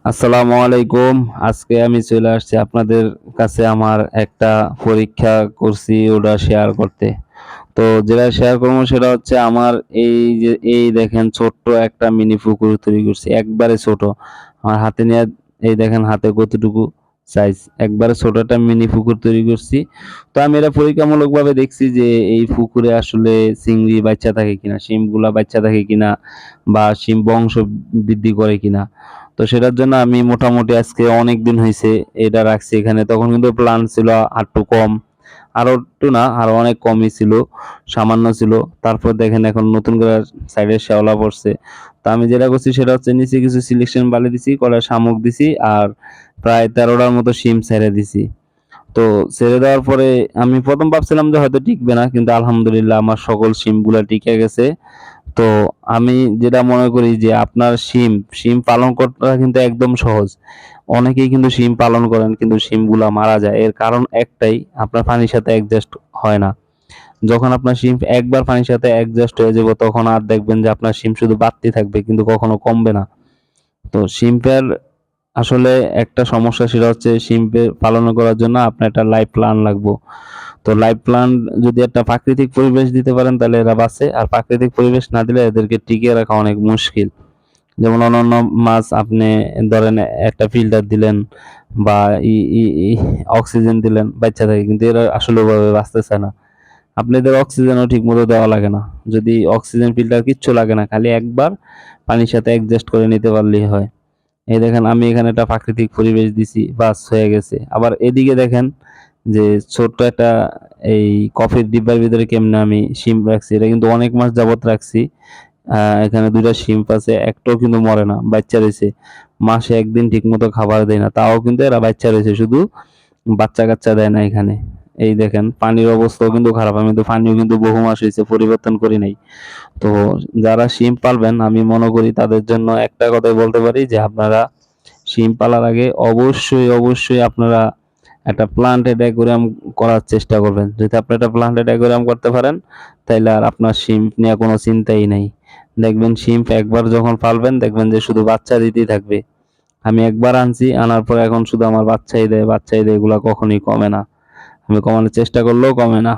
আসসালামু আলাইকুম। আজকে আমি চলে আসছি আপনাদের কাছে আমার একটা পরীক্ষা করছি ওটা শেয়ার করতে। তো যেটা শেয়ার করবো সেটা হচ্ছে আমার এই দেখেন ছোট্ট একটা মিনি পুকুর তৈরি করছি। একবারে ছোট। আমার হাতে নেয়া এই দেখেন হাতে কতটুকু সাইজ। একবারে ছোট একটা মিনি পুকুর তৈরি করছি। তো আমি এটা পরীক্ষামূলকভাবে দেখছি যে এই পুকুরে আসলে চিংড়ি বাচ্চা থাকে কিনা, শিমগুলা বাচ্চা থাকে কিনা বা শিম বংশ বৃদ্ধি করে কিনা। তো সেটার জন্য আমি মোটামুটি আজকে অনেকদিন হইছে এটা রাখছি এখানে। তখন কিন্তু প্লান্ট ছিল আরটু কম। আরো একটু না, আরো অনেক কমই ছিল, সামান্য ছিল। তারপর দেখেন এখন নতুন করে সাইডে শ্যাওলা পড়ছে। তো আমি যেটা করছি সেটা হচ্ছে নিচে কিছু সিলেকশন বালি দিছি, কয়টা শামুক দিছি আর প্রায় ১৩ টার মতো শিম ছেড়ে দিছি। তো ছেড়ে দেওয়ার পরে আমি ১ম ভাবছিলাম যে হয়তো টিকবে না। কিন্তু আলহামদুলিল্লাহ আমার সকল শিমগুলা টিকে গেছে। তো আমি যেটা মনে করি যে আপনার শিম পালন করাটা কিন্তু একদম সহজ। অনেকেই কিন্তু শিম পালন করেন কিন্তু শিমগুলা মারা যায়। এর কারণ একটাই, আপনার পানির সাথে অ্যাডজাস্ট হয় না। যখন আপনার শিম একবার পানির সাথে অ্যাডজাস্ট হয়ে যাবে তখন আর দেখবেন যে আপনার শিম শুধু বাড়তেই থাকবে কিন্তু কখনো কমবে না। তো শিম্পের আসলে একটা সমস্যা সেটা হচ্ছে পালন করার জন্য আপনার একটা লাইফ প্ল্যান লাগবে। তো লাইফ প্ল্যান যদি একটা প্রাকৃতিক পরিবেশ দিতে পারেন তাহলে এরা বাঁচে। আর প্রাকৃতিক পরিবেশ না দিলে এদেরকে টিকিয়ে রাখা অনেক মুশকিল। যেমন অন্যান্য মাছ আপনি ধরেন একটা ফিল্টার দিলেন বা ই ই ই অক্সিজেন দিলেন বাচ্চা থাকে কিন্তু এরা আসলে ওভাবে বাঁচতে চায় না। আপনি এদের অক্সিজেনও ঠিকমতো দেওয়া লাগে না। যদি অক্সিজেন ফিল্টার কিচ্ছু লাগে না। খালি একবার পানির সাথে অ্যাডজাস্ট করে নিতে পারলেই হয়। এই দেখেন আমি এখানে একটা প্রাকৃতিক পরিবেশ দিছি, বাস হয়ে গেছে। আবার এদিকে দেখেন যে ছোট্ট একটা এই কফির ডিব্বার ভিতরে কেমনে আমি শিম রাখছি। এটা কিন্তু অনেক মাস যাবত রাখছি। এখানে ২ টা শিম্প আছে। একটাও কিন্তু মরে না, বাচ্চা রইছে। মাসে ১ দিন ঠিকমতো খাবার দেই না। তাও কিন্তু এরা বাচ্চা রইছে। শুধু বাচ্চা-কাচ্চা দেয় না এখানে। এই দেখেন পানির অবস্থাও কিন্তু খারাপ। আমি কিন্তু পানিও কিন্তু বহু মাস হইছে পরিবর্তন করি নাই। তো যারা শিম পালবেন আমি মনে করি তাদের জন্য একটা কথাই বলতে পারি যে আপনারা শিম পালার আগে অবশ্যই আপনারা একটা প্লান্টেড অ্যাকুরিয়াম করার চেষ্টা করবেন। যদি আপনি একটা প্লান্টেড অ্যাকুরিয়াম করতে পারেন তাইলে আর আপনার শিম্প নিয়ে কোনো চিন্তাই নাই। দেখবেন শিম্প একবার যখন পালবেন দেখবেন যে শুধু বাচ্চা দিতেই থাকবে। আমি একবার আনছি, আনার পরে এখন শুধু আমার বাচ্চাই দেয়, এগুলা কখনোই কমে না। আমি কমানোর চেষ্টা করলেও কমে না।